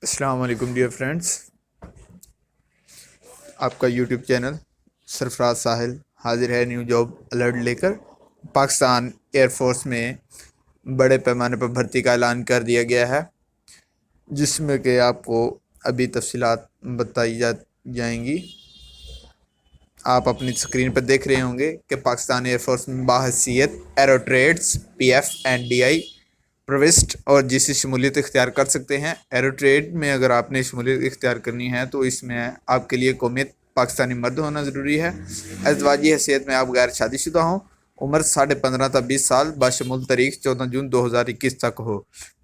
السلام علیکم dear friends, آپ کا یوٹیوب چینل سرفراز ساحل حاضر ہے نیو جاب الرٹ لے کر۔ پاکستان ایئر فورس میں بڑے پیمانے پر بھرتی کا اعلان کر دیا گیا ہے، جس میں کہ آپ کو ابھی تفصیلات بتائی جائیں گی۔ آپ اپنی اسکرین پر دیکھ رہے ہوں گے کہ پاکستان ایئر فورس میں باحثیت aero trades PF and DI پروسٹ اور جس شمولیت اختیار کر سکتے ہیں۔ ایرو ٹریڈ میں اگر آپ نے شمولیت اختیار کرنی ہے تو اس میں آپ کے لیے قومیت پاکستانی مرد ہونا ضروری ہے۔ ازدواجی حیثیت میں آپ غیر شادی شدہ ہوں۔ عمر 15.5 تا 20 سال بشمول تاریخ 14 جون 2021 تک ہو۔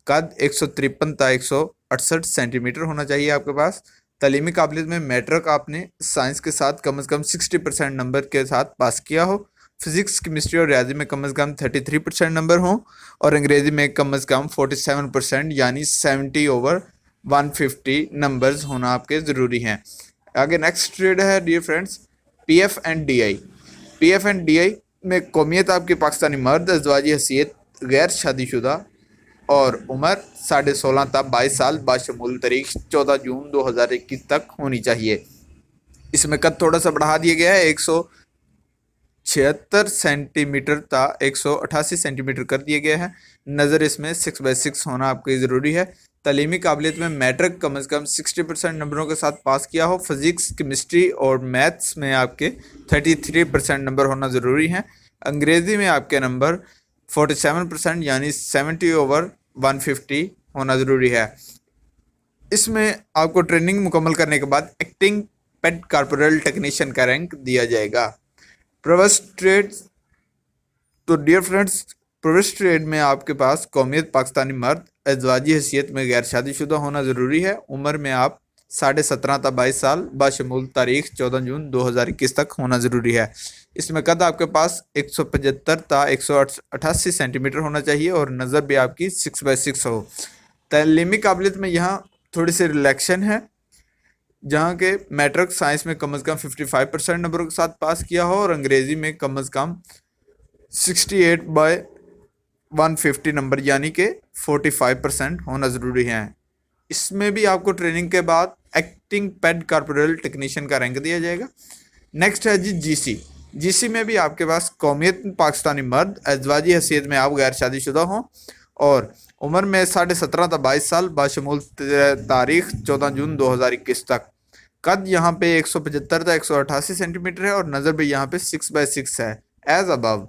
قد 153 تا 168 سینٹی میٹر ہونا چاہیے آپ کے پاس۔ تعلیمی قابلیت میں میٹرک آپ نے سائنس کے ساتھ کم از کم 60% نمبر کے ساتھ پاس کیا ہو۔ فزکس، کیمسٹری اور ریاضی میں کم از کم 33% نمبر ہوں، اور انگریزی میں کم از کم 47% یعنی 70/150 نمبرز ہونا آپ کے ضروری ہیں۔ آگے نیکسٹ ٹریڈ ہے dear friends PF and DI۔ PF and DI میں قومیت آپ کی پاکستانی مرد، ازدواجی حیثیت غیر شادی شدہ اور عمر 16.5 تا 22 سال بشمول تاریخ 14 جون 2021 تک ہونی چاہیے۔ اس میں قد تھوڑا سا بڑھا دیا گیا ہے، 176 سینٹی میٹر تا 188 سینٹی میٹر کر دیا گیا ہے۔ نظر اس میں 6/6 ہونا آپ کے ضروری ہے۔ تعلیمی قابلیت میں میٹرک کم از کم 60% نمبروں کے ساتھ پاس کیا ہو۔ فزکس، کیمسٹری اور میتھس میں آپ کے 33% نمبر ہونا ضروری ہیں۔ انگریزی میں آپ کے نمبر 47% یعنی 70/150 ہونا ضروری ہے۔ اس میں آپ کو ٹریننگ مکمل کرنے کے بعد ایکٹنگ پیڈ کارپورل ٹیکنیشین کا رینک دیا جائے گا۔ پروسٹ ٹریڈ تو ڈیئر فرینڈس پروسٹ ٹریڈ میں آپ کے پاس قومیت پاکستانی مرد، ازدواجی حیثیت میں غیر شادی شدہ ہونا ضروری ہے۔ عمر میں آپ 17.5 تا 22 سال بشمول تاریخ 14 جون 2021 تک ہونا ضروری ہے۔ اس میں قد آپ کے پاس 175 تا 188 سینٹی میٹر ہونا چاہیے اور نظر بھی آپ کی 6/6 ہو۔ تعلیمی قابلیت میں یہاں تھوڑی سی ریلیکشن ہے، جہاں کہ میٹرک سائنس میں کم از کم 55% نمبروں کے ساتھ پاس کیا ہو اور انگریزی میں کم از کم 68/150 نمبر یعنی کہ 45% ہونا ضروری ہے۔ اس میں بھی آپ کو ٹریننگ کے بعد ایکٹنگ پیڈ کارپورل ٹیکنیشین کا رینک دیا جائے گا۔ نیکسٹ ہے GC میں بھی آپ کے پاس قومیت پاکستانی مرد، ازدواجی حیثیت میں آپ غیر شادی شدہ ہوں اور عمر میں 17.5 تا 22 سال بشمول تاریخ 14 جون 2021 تک۔ قد یہاں پہ 175 تا 188 سینٹی میٹر ہے اور نظر بھی یہاں پہ 6/6 ہے ایز ابو۔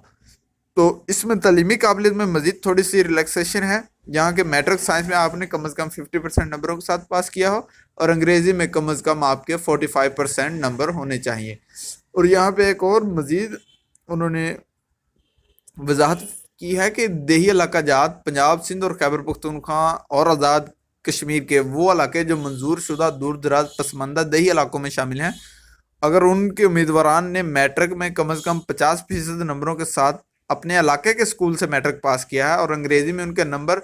تو اس میں تعلیمی قابلیت میں مزید تھوڑی سی ریلیکسیشن ہے، جہاں کہ میٹرک سائنس میں آپ نے کم از کم 50% نمبروں کے ساتھ پاس کیا ہو اور انگریزی میں کم از کم آپ کے 45% نمبر ہونے چاہیے۔ اور یہاں پہ ایک اور مزید انہوں نے وضاحت کی ہے کہ دیہی علاقہ جات پنجاب، سندھ اور خیبر پختونخوا اور آزاد کشمیر کے وہ علاقے جو منظور شدہ دور دراز پسماندہ دیہی علاقوں میں شامل ہیں، اگر ان کے امیدواران نے میٹرک میں کم از کم 50% نمبروں کے ساتھ اپنے علاقے کے اسکول سے میٹرک پاس کیا ہے اور انگریزی میں ان کے نمبر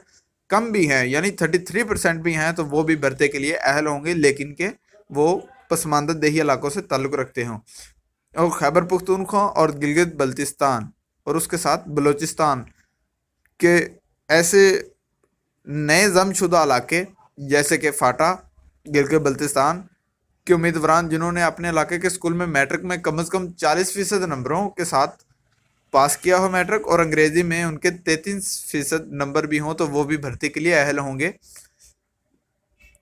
کم بھی ہیں یعنی 33% بھی ہیں، تو وہ بھی بھرتی کے لیے اہل ہوں گے، لیکن کہ وہ پسماندہ دیہی علاقوں سے تعلق رکھتے ہوں۔ اور خیبر پختونخوا اور گلگت بلتستان اور اس کے ساتھ بلوچستان کے ایسے نئے ضم شدہ علاقے جیسے کہ فاٹا، گلگت بلتستان کے امیدواران جنہوں نے اپنے علاقے کے اسکول میں میٹرک میں کم از کم 40% نمبروں کے ساتھ پاس کیا ہو میٹرک اور انگریزی میں ان کے 33% نمبر بھی ہوں، تو وہ بھی بھرتی کے لیے اہل ہوں گے۔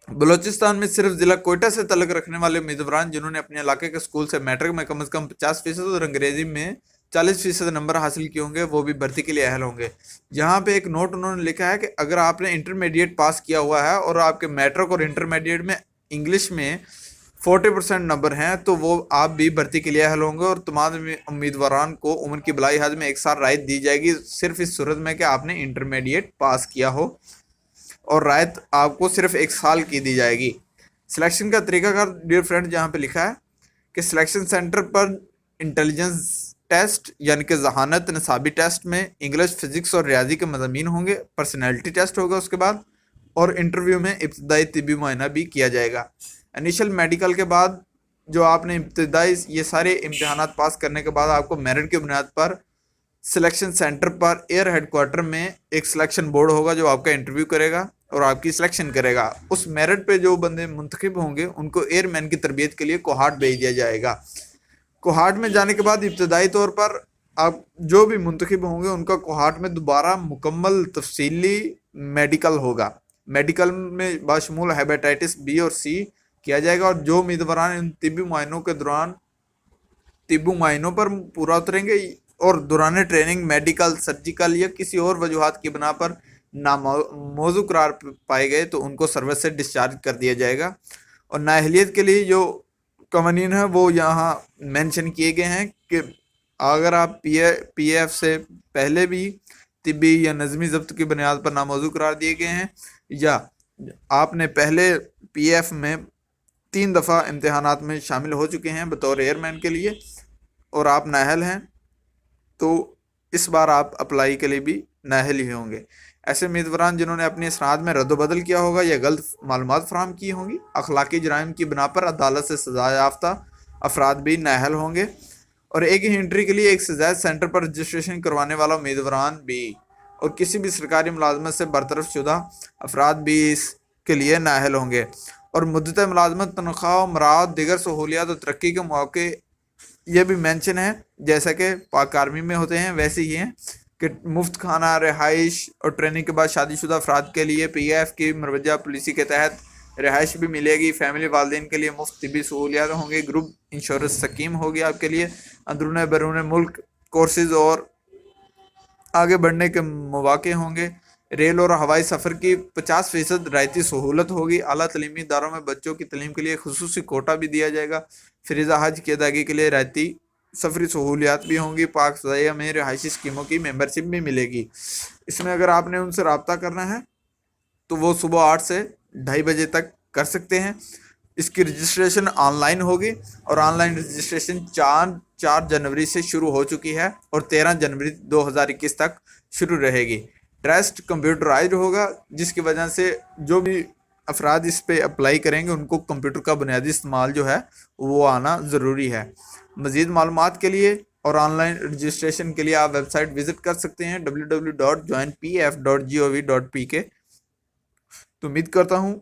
بلوچستان میں صرف ضلع کوئٹہ سے تعلق رکھنے والے امیدواران جنہوں نے اپنے علاقے کے اسکول سے میٹرک میں کم از کم 50% اور انگریزی میں 40% نمبر حاصل کیے ہوں گے، وہ بھی بھرتی کے لیے اہل ہوں گے۔ یہاں پہ ایک نوٹ انہوں نے لکھا ہے کہ اگر آپ نے انٹرمیڈیٹ پاس کیا ہوا ہے اور آپ کے میٹرک اور انٹرمیڈیٹ میں انگلش میں 40% نمبر ہیں، تو وہ آپ بھی بھرتی کے لیے اہل ہوں گے، اور تمام امیدواران کو عمر کی بلائی حد میں ایک سال رعایت دی جائے گی، صرف اس صورت میں کہ آپ نے انٹرمیڈیٹ پاس کیا ہو، اور رعایت آپ کو صرف 1 سال کی دی جائے گی۔ سلیکشن کا طریقہ کار ڈیئر فرینڈ جہاں پہ لکھا ہے کہ سلیکشن سینٹر پر انٹیلیجنس ٹیسٹ یعنی کہ ذہانت نصابی ٹیسٹ میں انگلش، فزکس اور ریاضی کے مضامین ہوں گے، پرسنالٹی ٹیسٹ ہوگا اس کے بعد، اور انٹرویو میں ابتدائی طبی معائنہ بھی کیا جائے گا۔ انیشل میڈیکل کے بعد جو آپ نے ابتدائی یہ سارے امتحانات پاس کرنے کے بعد آپ کو میرٹ کی بنیاد پر سلیکشن سینٹر پر ایئر ہیڈ کوارٹر میں ایک سلیکشن بورڈ ہوگا جو آپ کا انٹرویو کرے گا۔ اور آپ کی سلیکشن کرے گا. اس میرٹ پہ جو بندے منتخب ہوں گے ان کو ایئر مین کی تربیت کے لیے کوہاٹ بھیج دیا جائے گا. کوہاٹ میں جانے کے بعد ابتدائی طور پر آپ جو بھی منتخب ہوں گے ان کا کوہاٹ میں دوبارہ مکمل تفصیلی میڈیکل ہوگا. میڈیکل میں باشمول ہیپاٹائٹس بی اور سی کیا جائے گا، اور جو امیدواران ان طبی معائنوں کے دوران طبی معائنوں پر پورا اتریں گے اور دوران ٹریننگ میڈیکل، سرجیکل یا کسی اور وجوہات کی بنا پر ناموزوں قرار پائے گئے تو ان کو سروس سے ڈسچارج کر دیا جائے گا. اور نااہلیت کے لیے جو قوانین ہیں وہ یہاں مینشن کیے گئے ہیں کہ اگر آپ پی ایف سے پہلے بھی طبی یا نظمی ضبط کی بنیاد پر ناموزوں قرار دیے گئے ہیں، یا آپ نے پہلے پی ایف میں 3 دفعہ امتحانات میں شامل ہو چکے ہیں بطور ایئر مین کے لیے اور آپ نااہل ہیں، تو اس بار آپ اپلائی کے لیے بھی نااہل ہی ہوں گے. ایسے امیدواران جنہوں نے اپنی اسناد میں رد و بدل کیا ہوگا یا غلط معلومات فراہم کی ہوں گی، اخلاقی جرائم کی بنا پر عدالت سے سزا یافتہ افراد بھی نااہل ہوں گے. اور ایک ہی انٹری کے لیے ایک سے زائد سینٹر پر رجسٹریشن کروانے والا امیدواران بھی اور کسی بھی سرکاری ملازمت سے برطرف شدہ افراد بھی اس کے لیے نااہل ہوں گے. اور مدت ملازمت، تنخواہ و مراعات، دیگر سہولیات اور ترقی کے مواقع یہ بھی مینشن ہے جیسا کہ پاک آرمی میں ہوتے ہیں ویسے ہی ہیں کہ مفت کھانا، رہائش اور ٹریننگ کے بعد شادی شدہ افراد کے لیے پی ایف کی مروجہ پالیسی کے تحت رہائش بھی ملے گی. فیملی والدین کے لیے مفت طبی سہولیات ہوں گی. گروپ انشورنس سکیم ہوگی آپ کے لیے. اندرون بیرون ملک کورسز اور آگے بڑھنے کے مواقع ہوں گے. ریل اور ہوائی سفر کی 50% رعایتی سہولت ہوگی. اعلیٰ تعلیمی اداروں میں بچوں کی تعلیم کے لیے خصوصی کوٹا بھی دیا جائے گا. فریضہ حج کی ادائیگی کے لیے رعایتی سفری سہولیات بھی ہوں گی. پاک فضائیہ میں رہائشی اسکیموں کی ممبرشپ بھی ملے گی. اس میں اگر آپ نے ان سے رابطہ کرنا ہے تو وہ صبح 8 سے 2:30 بجے تک کر سکتے ہیں. اس کی رجسٹریشن آن لائن ہوگی اور آن لائن رجسٹریشن 4 جنوری سے شروع ہو چکی ہے اور 13 جنوری 2021 تک شروع رہے گی. ٹیسٹ کمپیوٹرائزڈ ہوگا جس کی وجہ سے جو بھی افراد اس پہ اپلائی کریں گے ان کو کمپیوٹر کا بنیادی استعمال جو ہے وہ آنا ضروری ہے. مزید معلومات کے لیے اور آن لائن رجسٹریشن کے لیے آپ ویب سائٹ وزٹ کر سکتے ہیں www.joinpf.gov.pk. تو امید کرتا ہوں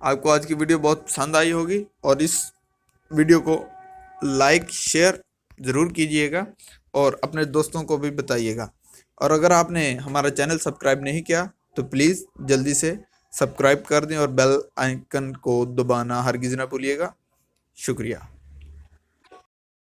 آپ کو آج کی ویڈیو بہت پسند آئی ہوگی اور اس ویڈیو کو لائک شیئر ضرور کیجئے گا اور اپنے دوستوں کو بھی بتائیے گا. اور اگر آپ نے ہمارا چینل سبسکرائب نہیں کیا تو پلیز جلدی سے سبسکرائب کر دیں اور بیل آئیکن کو دبانا ہرگز نہ بھولیے گا. شکریہ.